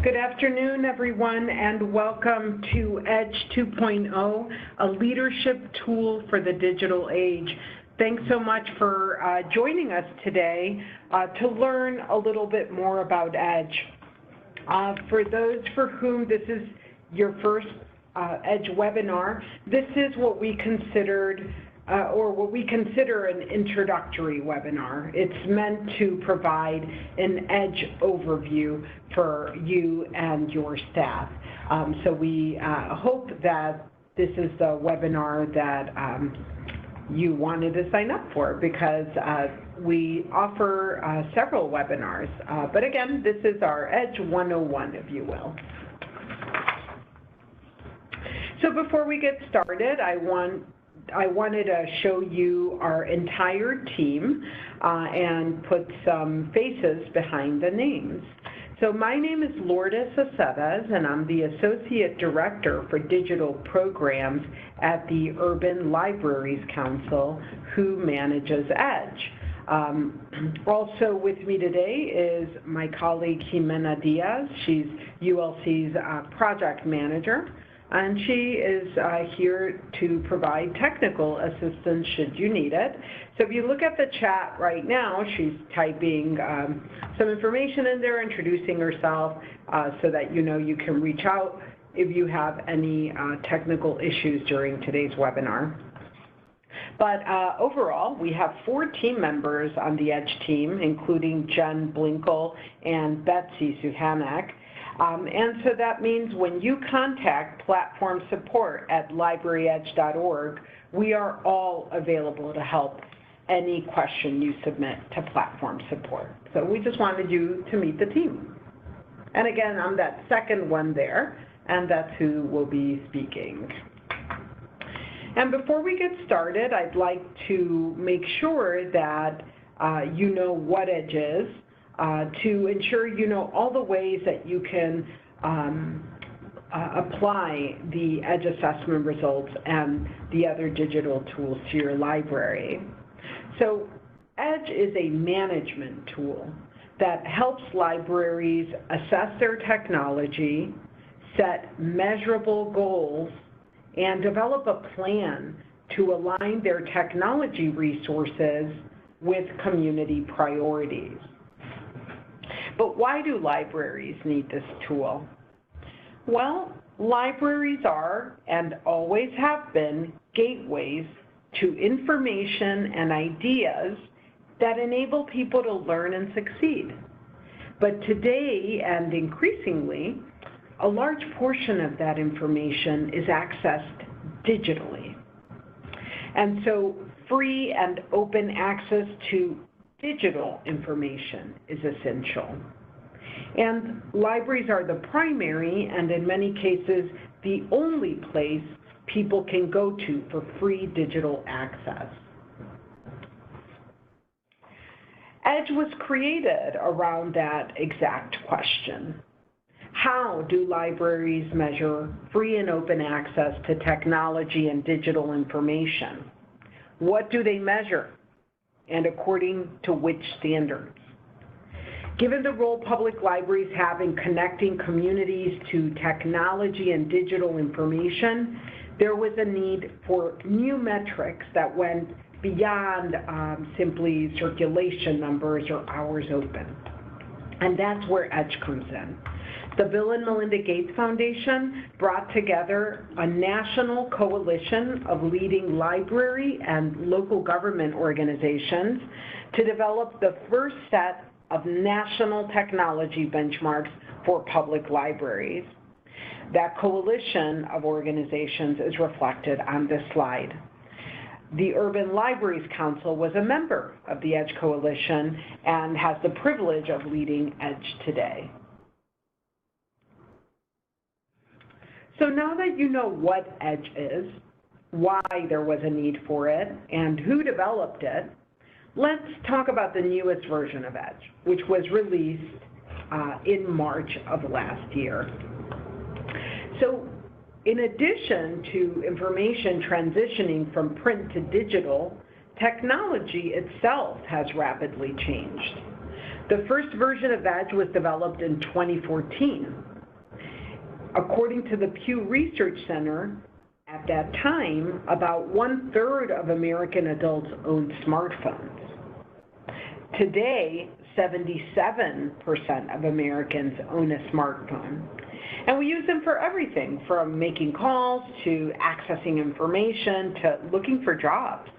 Good afternoon, everyone, and welcome to EDGE 2.0, a leadership tool for the digital age. Thanks so much for joining us today to learn a little bit more about EDGE. For those for whom this is your first EDGE webinar, this is what we considered what we consider an introductory webinar. It's meant to provide an EDGE overview for you and your staff. So we hope that this is the webinar that you wanted to sign up for, because we offer several webinars. But again, this is our EDGE 101, if you will. So before we get started, I wanted to show you our entire team and put some faces behind the names. So my name is Lourdes Aceves, and I'm the Associate Director for Digital Programs at the Urban Libraries Council, who manages EDGE. Also with me today is my colleague Jimena Diaz. She's ULC's project manager, and she is here to provide technical assistance should you need it. So if you look at the chat right now, she's typing some information in there, introducing herself, so that you know you can reach out if you have any technical issues during today's webinar. But overall, we have 4 team members on the EDGE team, including Jen Blinkle and Betsy Suhanek. And so that means when you contact platform support at libraryedge.org, we are all available to help any question you submit to platform support. So we just wanted you to meet the team. And again, I'm that second one there, and that's who will be speaking. And before we get started, I'd like to make sure that you know what EDGE is, to ensure you know all the ways that you can apply the EDGE assessment results and the other digital tools to your library. So EDGE is a management tool that helps libraries assess their technology, set measurable goals, and develop a plan to align their technology resources with community priorities. But why do libraries need this tool? Well, libraries are, and always have been, gateways to information and ideas that enable people to learn and succeed. But today, and increasingly, a large portion of that information is accessed digitally. And so free and open access to digital information is essential. And libraries are the primary, and in many cases, the only place people can go to for free digital access. EDGE was created around that exact question. How do libraries measure free and open access to technology and digital information? What do they measure, and according to which standards? Given the role public libraries have in connecting communities to technology and digital information, there was a need for new metrics that went beyond simply circulation numbers or hours open. And that's where EDGE comes in. The Bill and Melinda Gates Foundation brought together a national coalition of leading library and local government organizations to develop the first set of national technology benchmarks for public libraries. That coalition of organizations is reflected on this slide. The Urban Libraries Council was a member of the EDGE Coalition and has the privilege of leading EDGE today. So now that you know what EDGE is, why there was a need for it, and who developed it, let's talk about the newest version of EDGE, which was released in March of last year. So in addition to information transitioning from print to digital, technology itself has rapidly changed. The first version of EDGE was developed in 2014. According to the Pew Research Center, at that time, about 1/3 of American adults owned smartphones. Today, 77% of Americans own a smartphone. And we use them for everything, from making calls to accessing information to looking for jobs.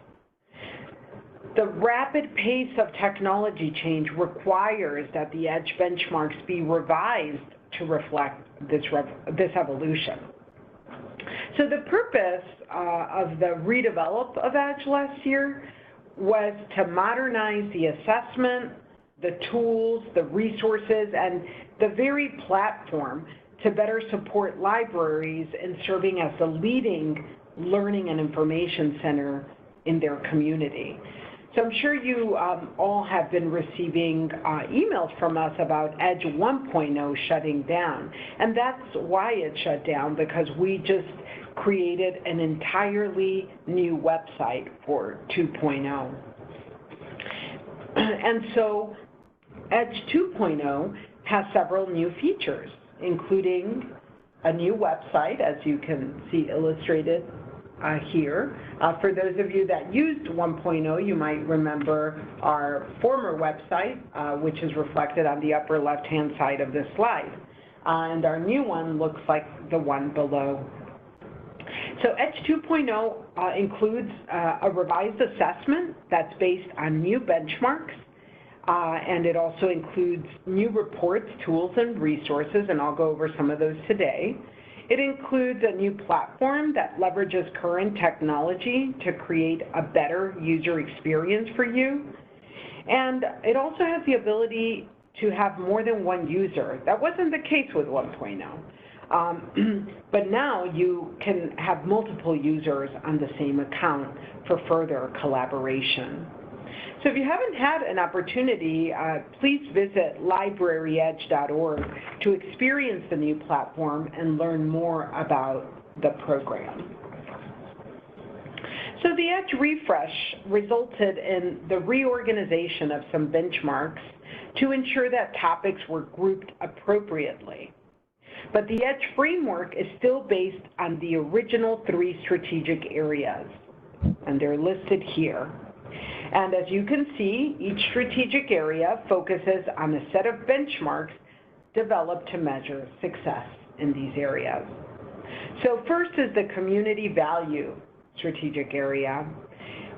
The rapid pace of technology change requires that the EDGE benchmarks be revised to reflect this evolution. So the purpose of the redevelop of EDGE last year was to modernize the assessment, the tools, the resources, and the very platform to better support libraries in serving as the leading learning and information center in their community. So I'm sure you all have been receiving emails from us about EDGE 1.0 shutting down. And that's why it shut down, because we just created an entirely new website for 2.0. And so EDGE 2.0 has several new features, including a new website, as you can see illustrated here. For those of you that used 1.0, you might remember our former website, which is reflected on the upper left-hand side of this slide. And our new one looks like the one below. So EDGE 2.0 includes a revised assessment that's based on new benchmarks, and it also includes new reports, tools, and resources, and I'll go over some of those today. It includes a new platform that leverages current technology to create a better user experience for you. And it also has the ability to have more than one user. That wasn't the case with 1.0. But now you can have multiple users on the same account for further collaboration. So if you haven't had an opportunity, please visit libraryedge.org to experience the new platform and learn more about the program. So the EDGE refresh resulted in the reorganization of some benchmarks to ensure that topics were grouped appropriately. But the EDGE framework is still based on the original 3 strategic areas, and they're listed here. And as you can see, each strategic area focuses on a set of benchmarks developed to measure success in these areas. So first is the community value strategic area,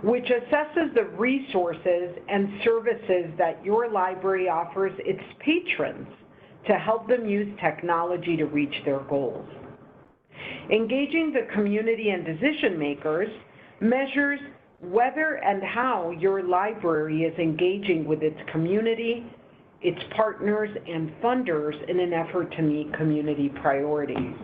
which assesses the resources and services that your library offers its patrons to help them use technology to reach their goals. Engaging the community and decision makers measures whether and how your library is engaging with its community, its partners, and funders in an effort to meet community priorities.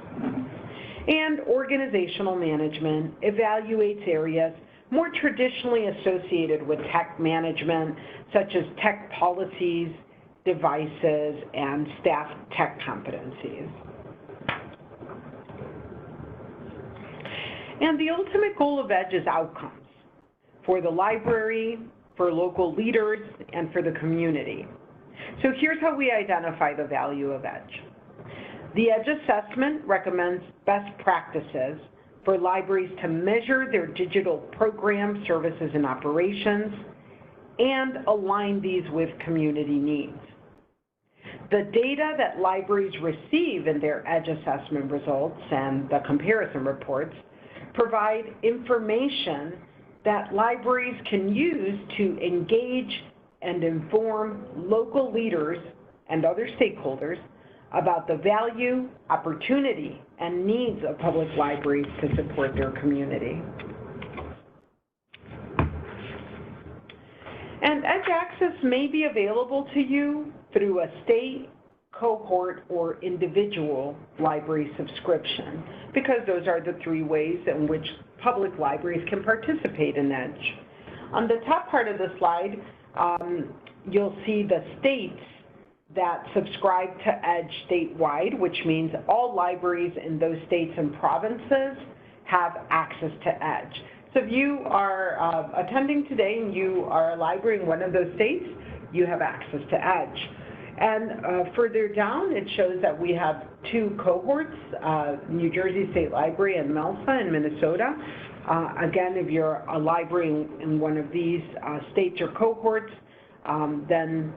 And organizational management evaluates areas more traditionally associated with tech management, such as tech policies, devices, and staff tech competencies. And the ultimate goal of EDGE is outcomes for the library, for local leaders, and for the community. So here's how we identify the value of EDGE. The EDGE assessment recommends best practices for libraries to measure their digital programs, services, and operations, and align these with community needs. The data that libraries receive in their EDGE assessment results and the comparison reports provide information that libraries can use to engage and inform local leaders and other stakeholders about the value, opportunity, and needs of public libraries to support their community. And EDGE access may be available to you through a state, cohort, or individual library subscription, because those are the 3 ways in which public libraries can participate in EDGE. On the top part of the slide, you'll see the states that subscribe to EDGE statewide, which means all libraries in those states and provinces have access to EDGE. So if you are attending today and you are a library in one of those states, you have access to EDGE. And further down, it shows that we have two cohorts, New Jersey State Library and MELSA in Minnesota. Again, if you're a library in one of these states or cohorts, then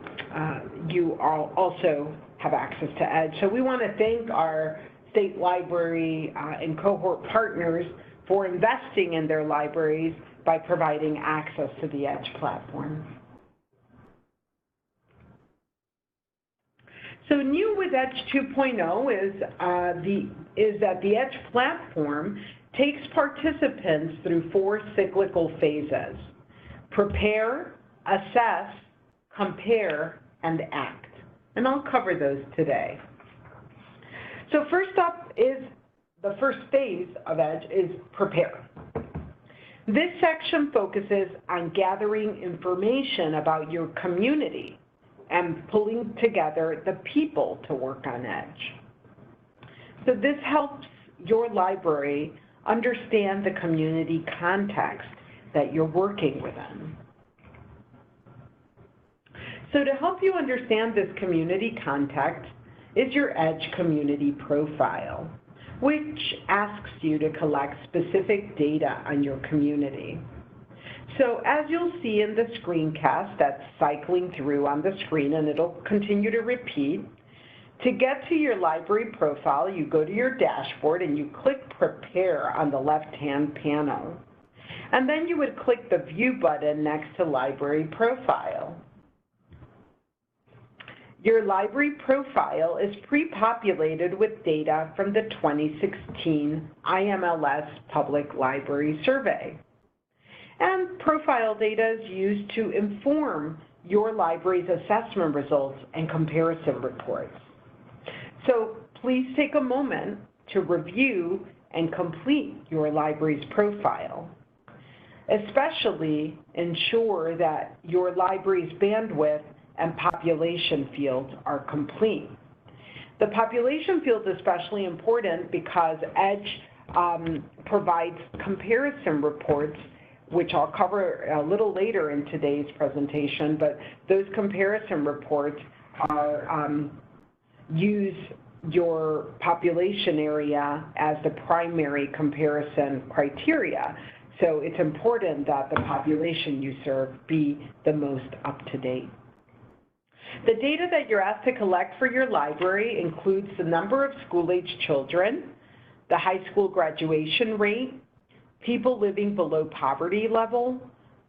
you also have access to EDGE. So we want to thank our state library and cohort partners for investing in their libraries by providing access to the EDGE platform. So new with EDGE 2.0 is that the EDGE platform takes participants through 4 cyclical phases: prepare, assess, compare, and act. And I'll cover those today. So first up is the first phase of EDGE is prepare. This section focuses on gathering information about your community and pulling together the people to work on EDGE. So this helps your library understand the community context that you're working within. So to help you understand this community context is your EDGE community profile, which asks you to collect specific data on your community. So as you'll see in the screencast that's cycling through on the screen, and it'll continue to repeat, to get to your library profile, you go to your dashboard and you click Prepare on the left-hand panel. And then you would click the View button next to Library Profile. Your library profile is pre-populated with data from the 2016 IMLS Public Library Survey. And profile data is used to inform your library's assessment results and comparison reports. So please take a moment to review and complete your library's profile. Especially ensure that your library's bandwidth and population fields are complete. The population field is especially important because EDGE provides comparison reports, which I'll cover a little later in today's presentation, but those comparison reports are, use your population area as the primary comparison criteria. So it's important that the population you serve be the most up-to-date. The data that you're asked to collect for your library includes the number of school-age children, the high school graduation rate, people living below poverty level,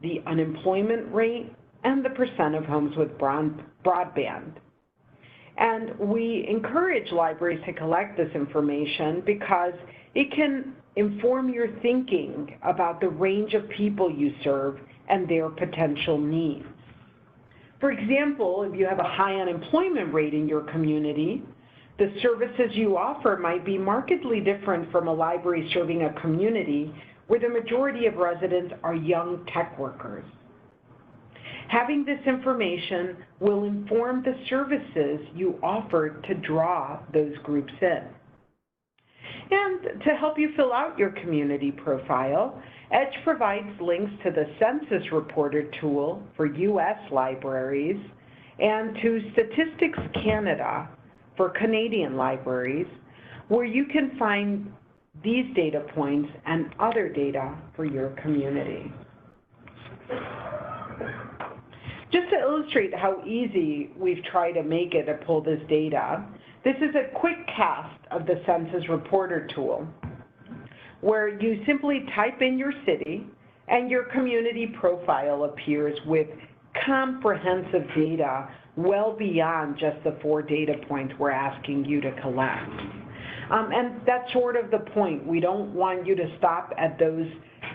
the unemployment rate, and the percent of homes with broadband. And we encourage libraries to collect this information because it can inform your thinking about the range of people you serve and their potential needs. For example, if you have a high unemployment rate in your community, the services you offer might be markedly different from a library serving a community where the majority of residents are young tech workers. Having this information will inform the services you offer to draw those groups in. And to help you fill out your community profile, EDGE provides links to the Census Reporter tool for U.S. libraries and to Statistics Canada for Canadian libraries, where you can find these data points and other data for your community. Just to illustrate how easy we've tried to make it to pull this data, this is a quick cast of the Census Reporter tool, where you simply type in your city and your community profile appears with comprehensive data well beyond just the 4 data points we're asking you to collect. And that's sort of the point. We don't want you to stop at those,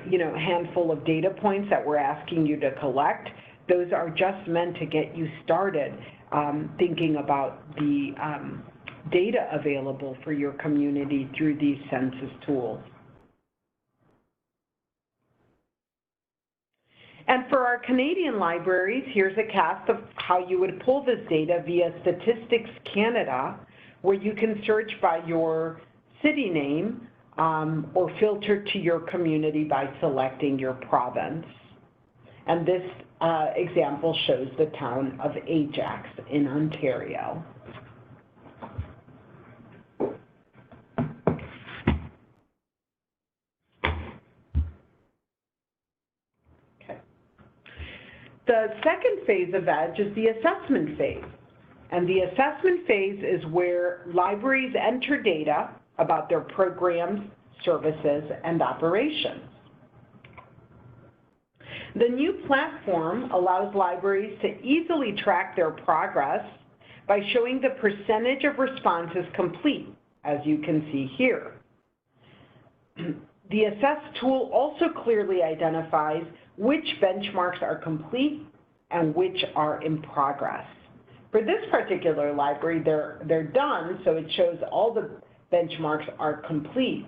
handful of data points that we're asking you to collect. Those are just meant to get you started thinking about the data available for your community through these census tools. And for our Canadian libraries, here's a cast of how you would pull this data via Statistics Canada, where you can search by your city name or filter to your community by selecting your province. And this example shows the town of Ajax in Ontario. The second phase of EDGE is the assessment phase. And the assessment phase is where libraries enter data about their programs, services, and operations. The new platform allows libraries to easily track their progress by showing the percentage of responses complete, as you can see here. The Assess tool also clearly identifies which benchmarks are complete and which are in progress. For this particular library, they're done, so it shows all the benchmarks are complete.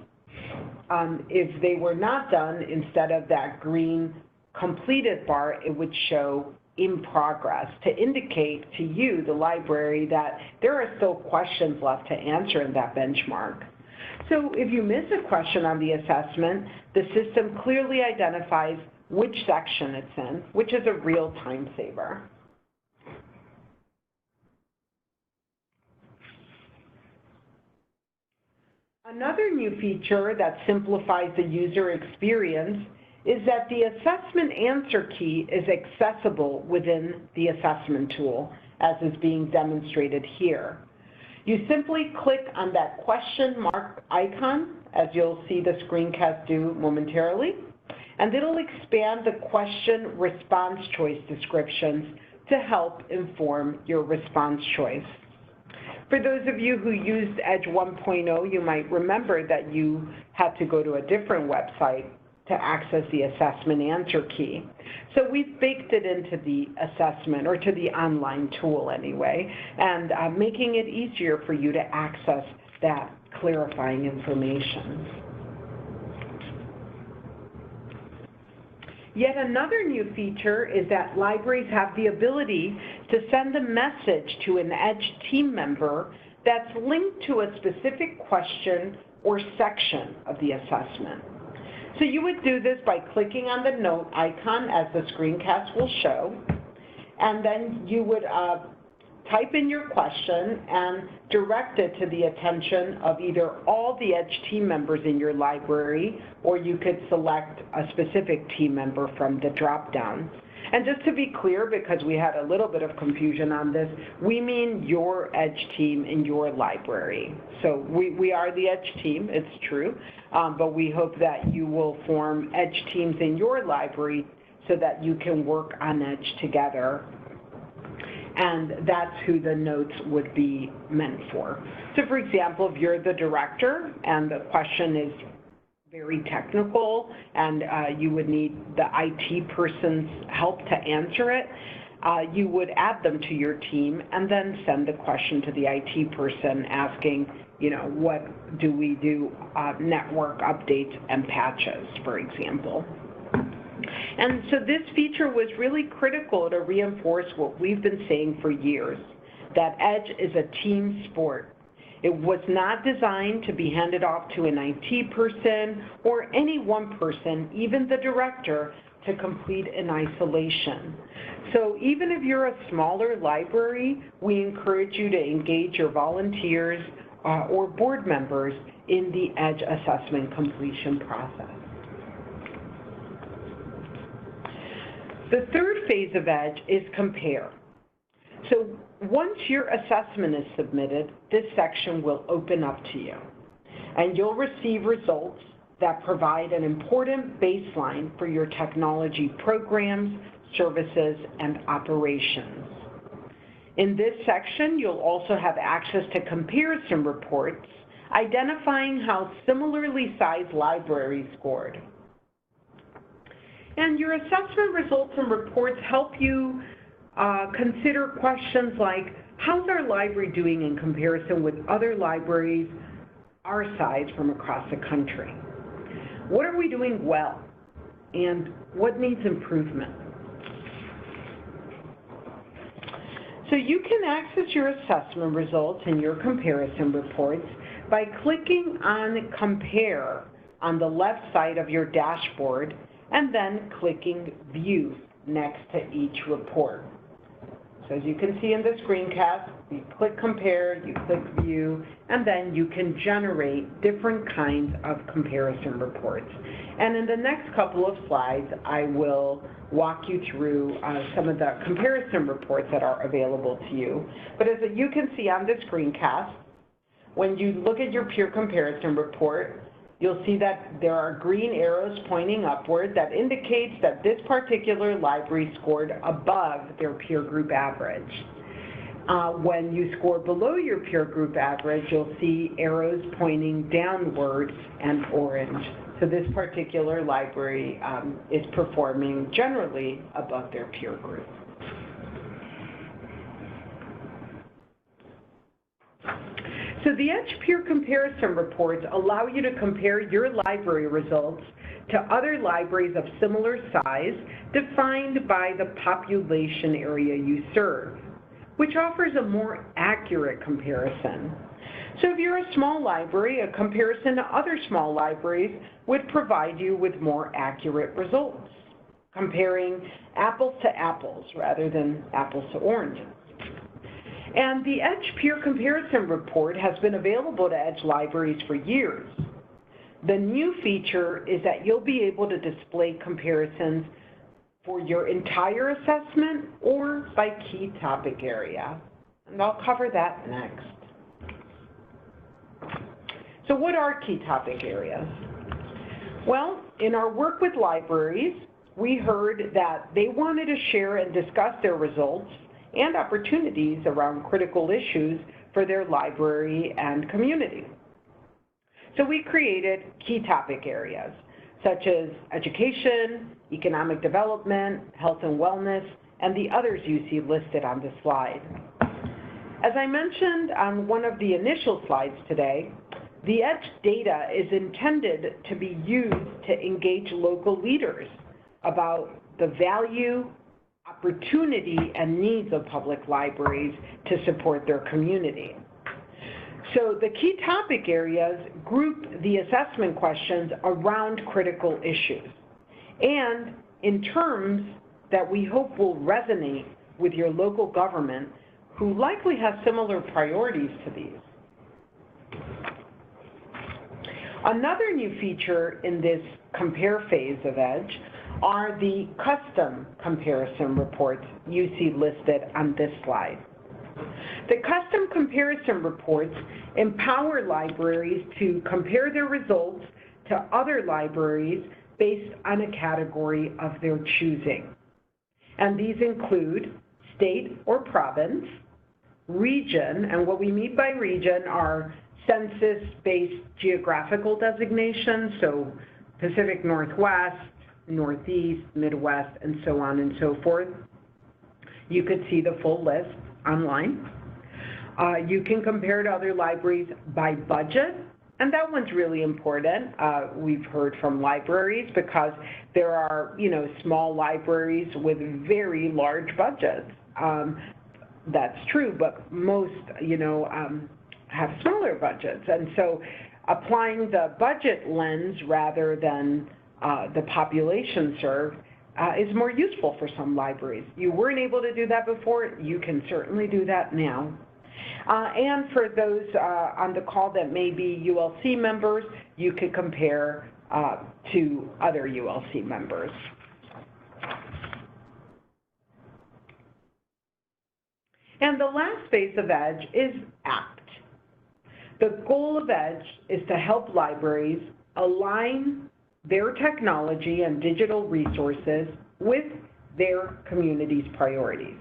If they were not done, instead of that green completed bar, it would show in progress to indicate to you, the library, that there are still questions left to answer in that benchmark. So if you miss a question on the assessment, the system clearly identifies which section it's in, which is a real time saver. Another new feature that simplifies the user experience is that the assessment answer key is accessible within the assessment tool, as is being demonstrated here. You simply click on that question mark icon, as you'll see the screencast do momentarily, and it'll expand the question response choice descriptions to help inform your response choice. For those of you who used EDGE 1.0, you might remember that you had to go to a different website to access the assessment answer key. So we've baked it into the assessment, or to the online tool anyway, and making it easier for you to access that clarifying information. Yet another new feature is that libraries have the ability to send a message to an EDGE team member that's linked to a specific question or section of the assessment. So you would do this by clicking on the note icon, as the screencast will show, and then you would type in your question and direct it to the attention of either all the EDGE team members in your library, or you could select a specific team member from the drop-down. And just to be clear, because we had a little bit of confusion on this, we mean your EDGE team in your library. So we are the EDGE team, it's true, but we hope that you will form EDGE teams in your library so that you can work on EDGE together. And that's who the notes would be meant for. So for example, if you're the director and the question is very technical and you would need the IT person's help to answer it, you would add them to your team and then send the question to the IT person asking, you know, what do we do, network updates and patches, for example. And so this feature was really critical to reinforce what we've been saying for years, that EDGE is a team sport. It was not designed to be handed off to an IT person or any one person, even the director, to complete in isolation. So even if you're a smaller library, we encourage you to engage your volunteers or board members in the EDGE assessment completion process. The third phase of EDGE is compare. So once your assessment is submitted, this section will open up to you, and you'll receive results that provide an important baseline for your technology programs, services, and operations. In this section, you'll also have access to comparison reports identifying how similarly sized libraries scored. And your assessment results and reports help you consider questions like, how's our library doing in comparison with other libraries our size from across the country? What are we doing well? And what needs improvement? So you can access your assessment results and your comparison reports by clicking on Compare on the left side of your dashboard and then clicking View next to each report. So as you can see in the screencast, you click Compare, you click View, and then you can generate different kinds of comparison reports. And in the next couple of slides, I will walk you through some of the comparison reports that are available to you. But as you can see on the screencast, when you look at your peer comparison report, you'll see that there are green arrows pointing upward that indicates that this particular library scored above their peer group average. When you score below your peer group average, you'll see arrows pointing downward and orange. So this particular library is performing generally above their peer group. So the EDGE peer comparison reports allow you to compare your library results to other libraries of similar size defined by the population area you serve, which offers a more accurate comparison. So if you're a small library, a comparison to other small libraries would provide you with more accurate results, comparing apples to apples rather than apples to oranges. And the EDGE peer comparison report has been available to EDGE libraries for years. The new feature is that you'll be able to display comparisons for your entire assessment or by key topic area. And I'll cover that next. So what are key topic areas? Well, in our work with libraries, we heard that they wanted to share and discuss their results and opportunities around critical issues for their library and community. So we created key topic areas, such as education, economic development, health and wellness, and the others you see listed on this slide. As I mentioned on one of the initial slides today, the EDGE data is intended to be used to engage local leaders about the value, opportunity, and needs of public libraries to support their community. So the key topic areas group the assessment questions around critical issues and in terms that we hope will resonate with your local government, who likely has similar priorities to these. Another new feature in this compare phase of EDGE are the custom comparison reports you see listed on this slide. The custom comparison reports empower libraries to compare their results to other libraries based on a category of their choosing. And these include state or province, region, and what we mean by region are census-based geographical designations, so Pacific Northwest, Northeast, Midwest, and so on and so forth. You could see the full list online. You can compare to other libraries by budget, and that one's really important. We've heard from libraries because there are, small libraries with very large budgets. That's true, but most, have smaller budgets. And so applying the budget lens rather than the population served is more useful for some libraries. You weren't able to do that before, you can certainly do that now. And for those on the call that may be ULC members, you could compare to other ULC members. And the last phase of EDGE is ACT. The goal of EDGE is to help libraries align their technology and digital resources with their community's priorities.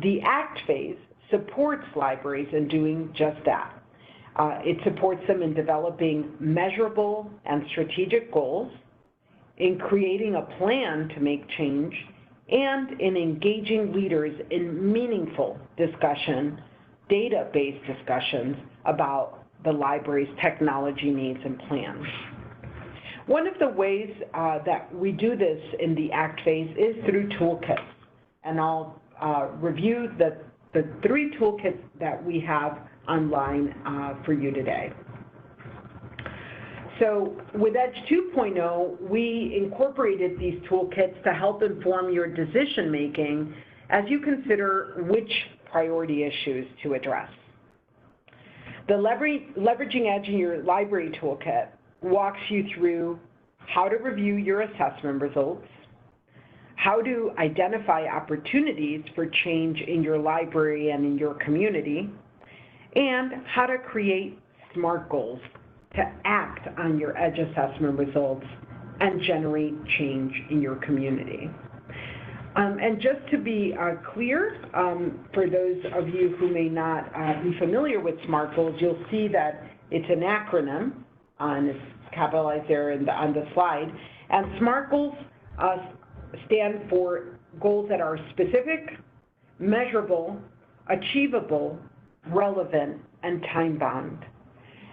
The ACT phase supports libraries in doing just that. It supports them in developing measurable and strategic goals, in creating a plan to make change, and in engaging leaders in meaningful discussion, data-based discussions about the library's technology needs and plans. One of the ways that we do this in the ACT phase is through toolkits, and I'll review the 3 toolkits that we have online for you today. So with Edge 2.0, we incorporated these toolkits to help inform your decision-making as you consider which priority issues to address. The Leveraging Edge in Your Library toolkit walks you through how to review your assessment results, how to identify opportunities for change in your library and in your community, and how to create SMART goals to act on your EDGE assessment results and generate change in your community. And just to be clear, for those of you who may not be familiar with SMART goals, you'll see that it's an acronym, and it's capitalized there on the slide. And SMART goals stand for goals that are specific, measurable, achievable, relevant, and time-bound.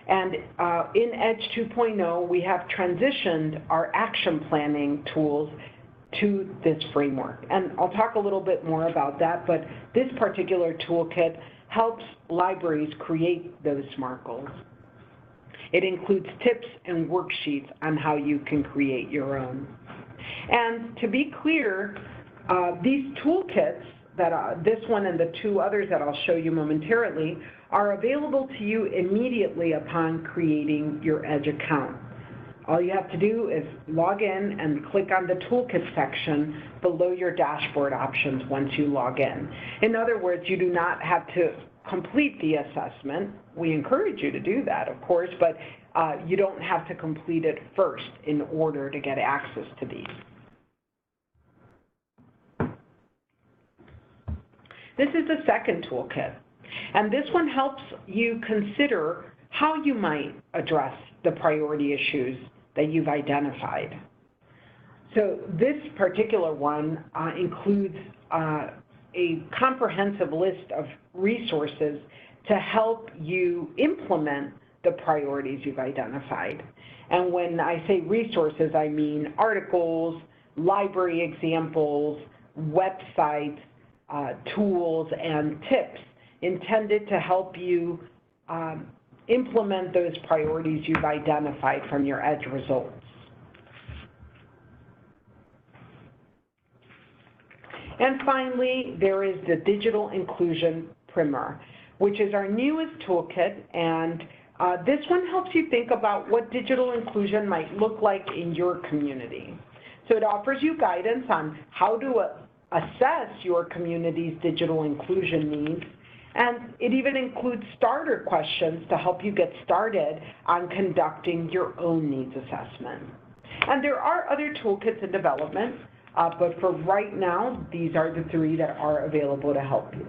And in Edge 2.0, we have transitioned our action planning tools to this framework. And I'll talk a little bit more about that, but this particular toolkit helps libraries create those SMART goals. It includes tips and worksheets on how you can create your own. And to be clear, these toolkits, this one and the two others that I'll show you momentarily, are available to you immediately upon creating your EDGE account. All you have to do is log in and click on the toolkit section below your dashboard options once you log in. In other words, you do not have to complete the assessment. We encourage you to do that, of course, but you don't have to complete it first in order to get access to these. This is the second toolkit, and this one helps you consider how you might address the priority issues that you've identified. So this particular one includes a comprehensive list of resources to help you implement the priorities you've identified. And when I say resources, I mean articles, library examples, websites, tools, and tips intended to help you implement those priorities you've identified from your EDGE results. And finally, there is the Digital Inclusion Primer, which is our newest toolkit, and this one helps you think about what digital inclusion might look like in your community. So it offers you guidance on how to assess your community's digital inclusion needs, and it even includes starter questions to help you get started on conducting your own needs assessment. And there are other toolkits in development, but for right now, these are the three that are available to help you.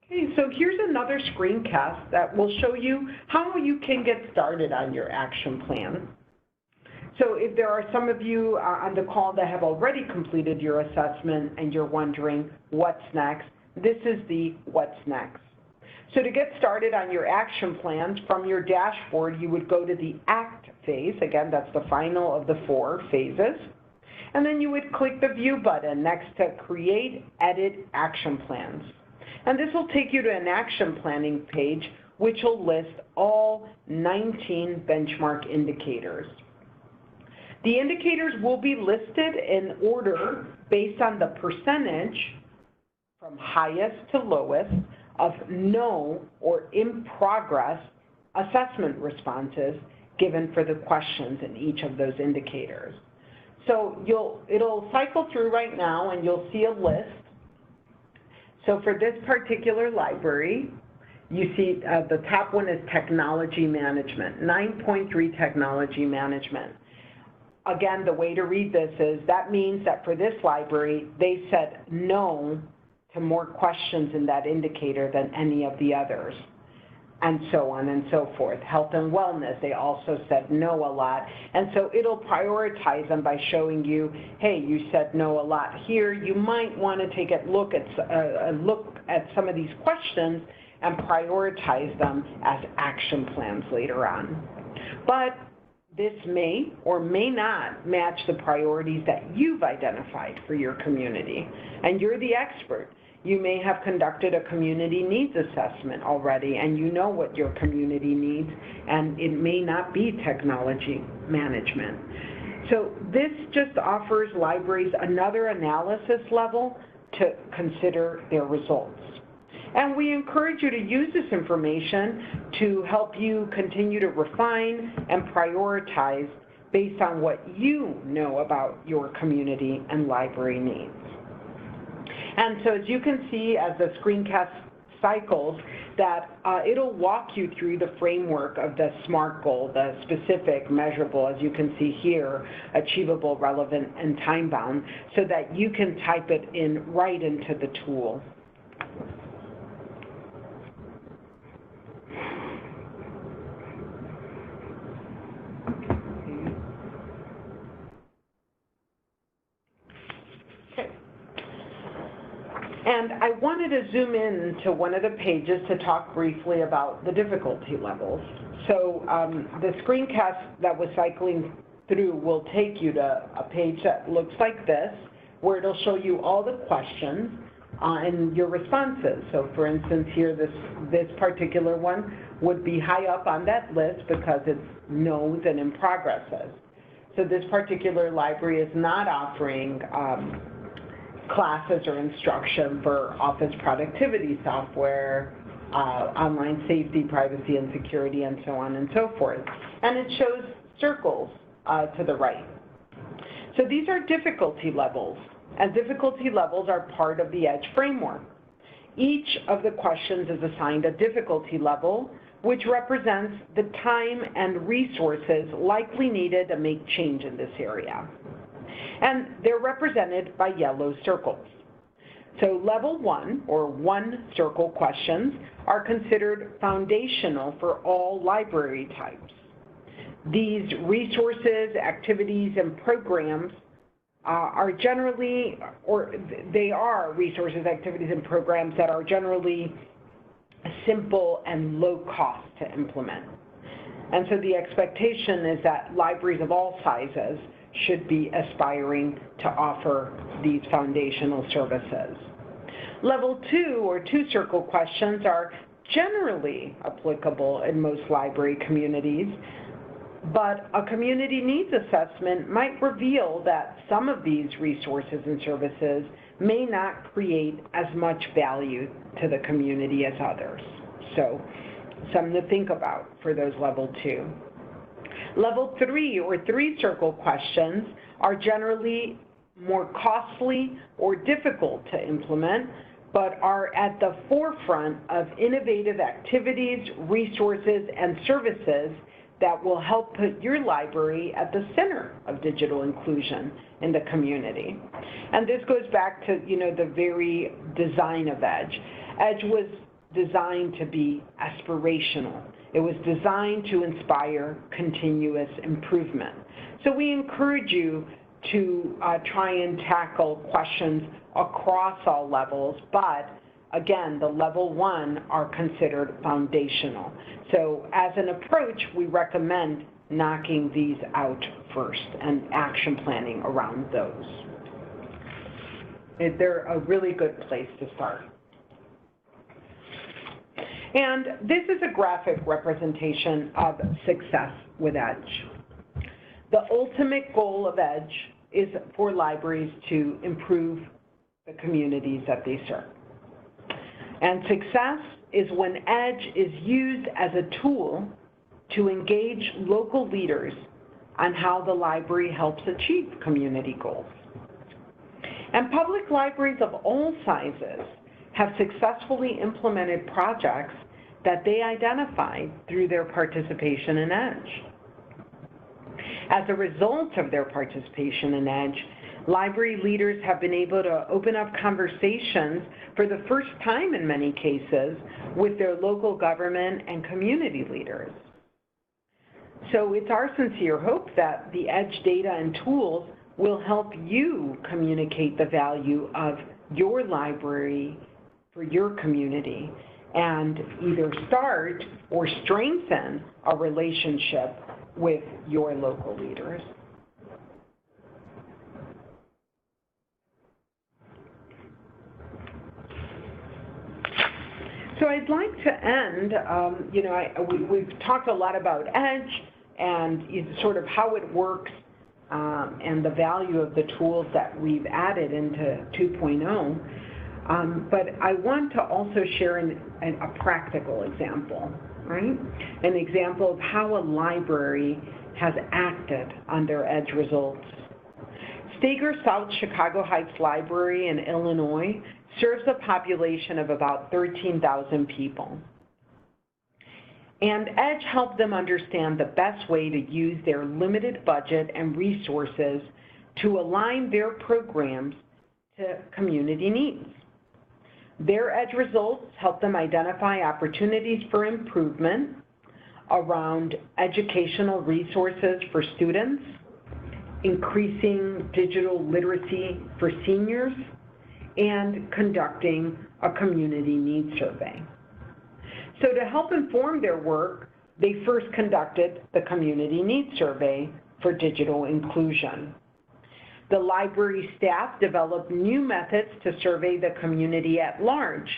Okay, so here's another screencast that will show you how you can get started on your action plan. So if there are some of you on the call that have already completed your assessment and you're wondering what's next, this is the what's next. So to get started on your action plans, from your dashboard, you would go to the ACT phase. Again, that's the final of the 4 phases. And then you would click the View button next to Create, Edit Action Plans. And this will take you to an action planning page, which will list all 19 benchmark indicators. The indicators will be listed in order based on the percentage from highest to lowest of no or in progress assessment responses given for the questions in each of those indicators. So it'll cycle through right now and you'll see a list. So for this particular library, you see the top one is technology management, 9.3 technology management. Again, the way to read this is that means that for this library, they said no to more questions in that indicator than any of the others, and so on and so forth. Health and wellness, they also said no a lot. And so it'll prioritize them by showing you, hey, you said no a lot here. You might want to take a look at some of these questions and prioritize them as action plans later on. But this may or may not match the priorities that you've identified for your community, and you're the expert. You may have conducted a community needs assessment already, and you know what your community needs, and it may not be technology management. So this just offers libraries another analysis level to consider their results. And we encourage you to use this information to help you continue to refine and prioritize based on what you know about your community and library needs. And so as you can see as the screencast cycles, that it'll walk you through the framework of the SMART goal, the specific, measurable, as you can see here, achievable, relevant, and time-bound, so that you can type it in right into the tool. And I wanted to zoom in to one of the pages to talk briefly about the difficulty levels. So the screencast that was cycling through will take you to a page that looks like this, where it'll show you all the questions and your responses. So for instance here, this particular one would be high up on that list because it's no's and in progresses. So this particular library is not offering classes or instruction for office productivity software, online safety, privacy and security, and so on and so forth. And it shows circles to the right. So these are difficulty levels, and difficulty levels are part of the EDGE framework. Each of the questions is assigned a difficulty level, which represents the time and resources likely needed to make change in this area. And they're represented by yellow circles. So level 1, or 1 circle questions, are considered foundational for all library types. These resources, activities, and programs are generally, or they are resources, activities, and programs that are generally simple and low cost to implement. And so the expectation is that libraries of all sizes should be aspiring to offer these foundational services. Level 2, or 2 circle questions, are generally applicable in most library communities, but a community needs assessment might reveal that some of these resources and services may not create as much value to the community as others. So something to think about for those level 2. Level 3, or 3 circle questions, are generally more costly or difficult to implement, but are at the forefront of innovative activities, resources, and services that will help put your library at the center of digital inclusion in the community. And this goes back to, the very design of EDGE. EDGE was designed to be aspirational. It was designed to inspire continuous improvement. So we encourage you to try and tackle questions across all levels, but again, the level 1 are considered foundational. So as an approach, we recommend knocking these out first and action planning around those. They're a really good place to start. And this is a graphic representation of success with EDGE. The ultimate goal of EDGE is for libraries to improve the communities that they serve. And success is when EDGE is used as a tool to engage local leaders on how the library helps achieve community goals. And public libraries of all sizes have successfully implemented projects that they identified through their participation in EDGE. As a result of their participation in EDGE, library leaders have been able to open up conversations for the first time in many cases with their local government and community leaders. So it's our sincere hope that the EDGE data and tools will help you communicate the value of your library for your community and either start or strengthen a relationship with your local leaders. So I'd like to end, we've talked a lot about EDGE and sort of how it works and the value of the tools that we've added into 2.0. But I want to also share a practical example, right? An example of how a library has acted on their EDGE results. Steger South Chicago Heights Library in Illinois serves a population of about 13,000 people. And EDGE helped them understand the best way to use their limited budget and resources to align their programs to community needs. Their EDGE results helped them identify opportunities for improvement around educational resources for students, increasing digital literacy for seniors, and conducting a community needs survey. So to help inform their work, they first conducted the community needs survey for digital inclusion. The library staff developed new methods to survey the community at large,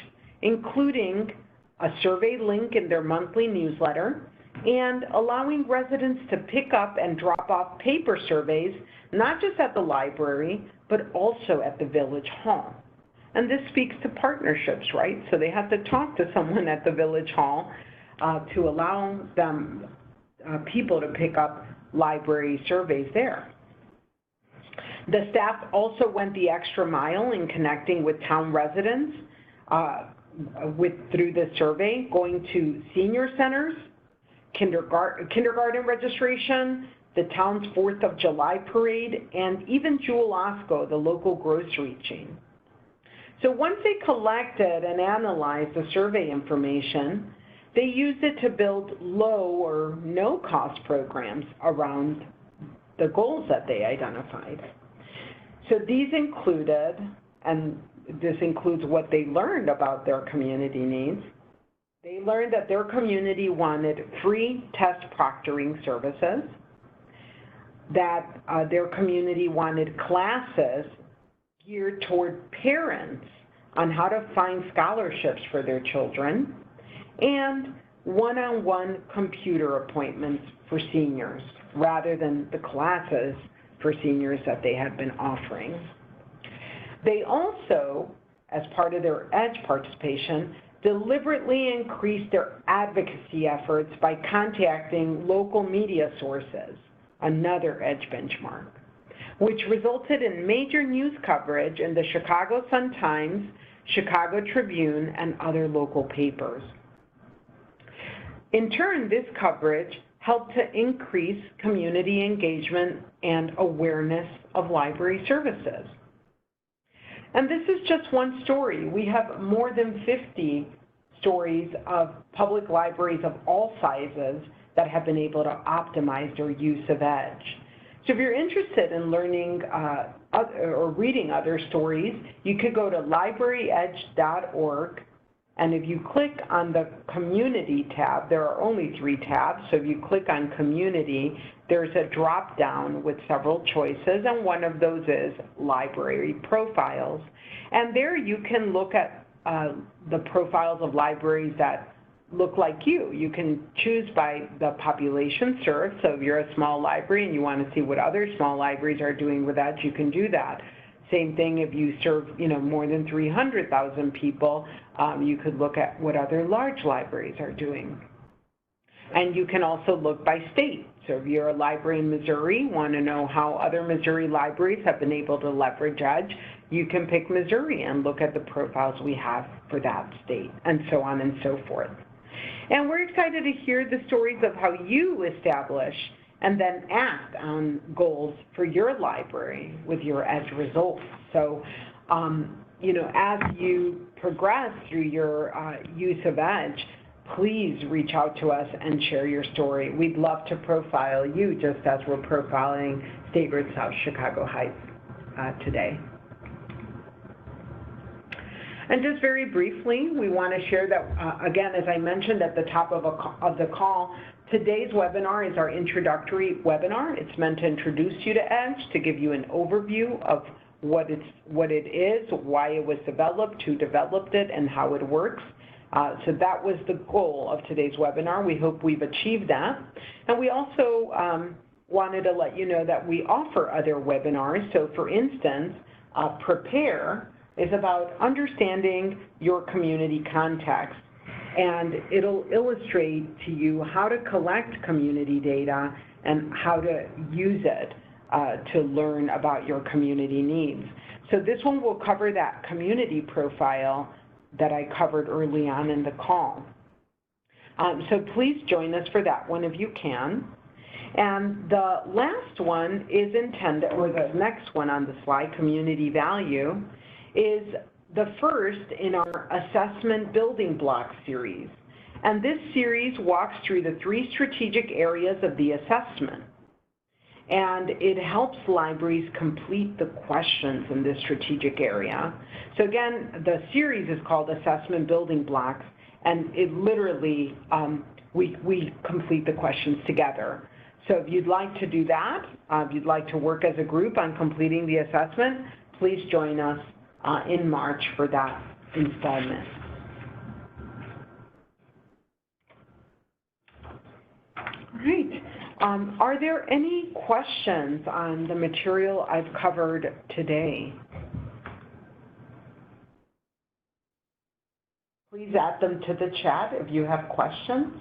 including a survey link in their monthly newsletter and allowing residents to pick up and drop off paper surveys, not just at the library, but also at the village hall. And this speaks to partnerships, right? So they have to talk to someone at the village hall to allow them, people to pick up library surveys there. The staff also went the extra mile in connecting with town residents through this survey, going to senior centers, kindergarten registration, the town's 4th of July parade, and even Jewel Osco, the local grocery chain. So once they collected and analyzed the survey information, they used it to build low or no-cost programs around the goals that they identified. So these included, and this includes what they learned about their community needs, they learned that their community wanted free test proctoring services, that their community wanted classes geared toward parents on how to find scholarships for their children, and one-on-one computer appointments for seniors, rather than the classes for seniors that they had been offering. They also, as part of their EDGE participation, deliberately increased their advocacy efforts by contacting local media sources, another EDGE benchmark, which resulted in major news coverage in the Chicago Sun-Times, Chicago Tribune, and other local papers. In turn, this coverage helped to increase community engagement and awareness of library services. And this is just one story. We have more than 50 stories of public libraries of all sizes that have been able to optimize their use of EDGE. So if you're interested in learning or reading other stories, you could go to libraryedge.org, and if you click on the Community tab, there are only 3 tabs, so if you click on Community, there's a drop-down with several choices, and one of those is Library Profiles. And there you can look at the profiles of libraries that look like you. You can choose by the population served, so if you're a small library and you want to see what other small libraries are doing with that, you can do that. Same thing if you serve, more than 300,000 people, you could look at what other large libraries are doing. And you can also look by state. So if you're a library in Missouri, want to know how other Missouri libraries have been able to leverage EDGE, you can pick Missouri and look at the profiles we have for that state, and so on and so forth. And we're excited to hear the stories of how you establish and then act on goals for your library with your EDGE results. So, as you progress through your use of EDGE, please reach out to us and share your story. We'd love to profile you just as we're profiling State Road South Chicago Heights today. And just very briefly, we want to share that, again, as I mentioned at the top of the call, today's webinar is our introductory webinar. It's meant to introduce you to EDGE, to give you an overview of what it is, why it was developed, who developed it, and how it works. So that was the goal of today's webinar. We hope we've achieved that. And we also wanted to let you know that we offer other webinars. So for instance, Prepare is about understanding your community context. And it'll illustrate to you how to collect community data and how to use it to learn about your community needs. So this one will cover that community profile that I covered early on in the call. So please join us for that one if you can. And the last one is intended, or the next one on the slide, community value, is the first in our assessment building block series. And this series walks through the 3 strategic areas of the assessment. And it helps libraries complete the questions in this strategic area. So again, the series is called Assessment Building Blocks, and it literally, we complete the questions together. So if you'd like to do that, if you'd like to work as a group on completing the assessment, please join us in March for that installment. All right. Are there any questions on the material I've covered today? Please add them to the chat if you have questions.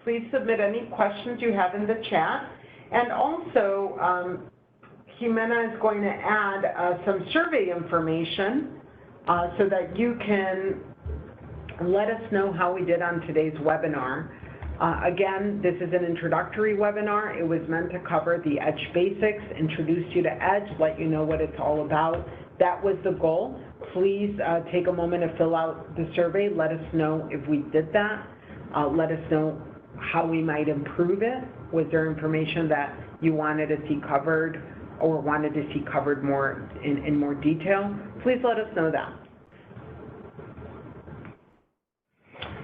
Please submit any questions you have in the chat. And also, Jimena is going to add some survey information so that you can let us know how we did on today's webinar. Again, this is an introductory webinar. It was meant to cover the EDGE basics, introduce you to EDGE, let you know what it's all about. That was the goal. Please take a moment to fill out the survey. Let us know if we did that. Let us know how we might improve it. Was there information that you wanted to see covered or wanted to see covered more in more detail? Please let us know that.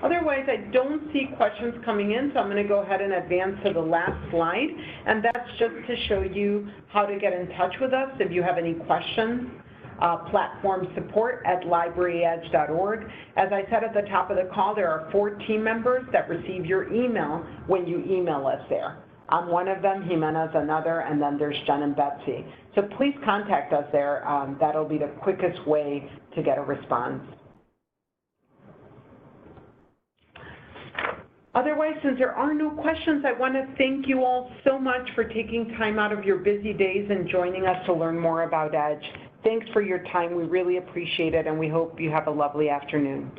Otherwise, I don't see questions coming in, so I'm going to go ahead and advance to the last slide. And that's just to show you how to get in touch with us if you have any questions. Platform support at libraryedge.org. As I said at the top of the call, there are 4 team members that receive your email when you email us there. I'm one of them, Jimena's another, and then there's Jen and Betsy. So please contact us there. That'll be the quickest way to get a response. Otherwise, since there are no questions, I want to thank you all so much for taking time out of your busy days and joining us to learn more about EDGE. Thanks for your time. We really appreciate it, and we hope you have a lovely afternoon.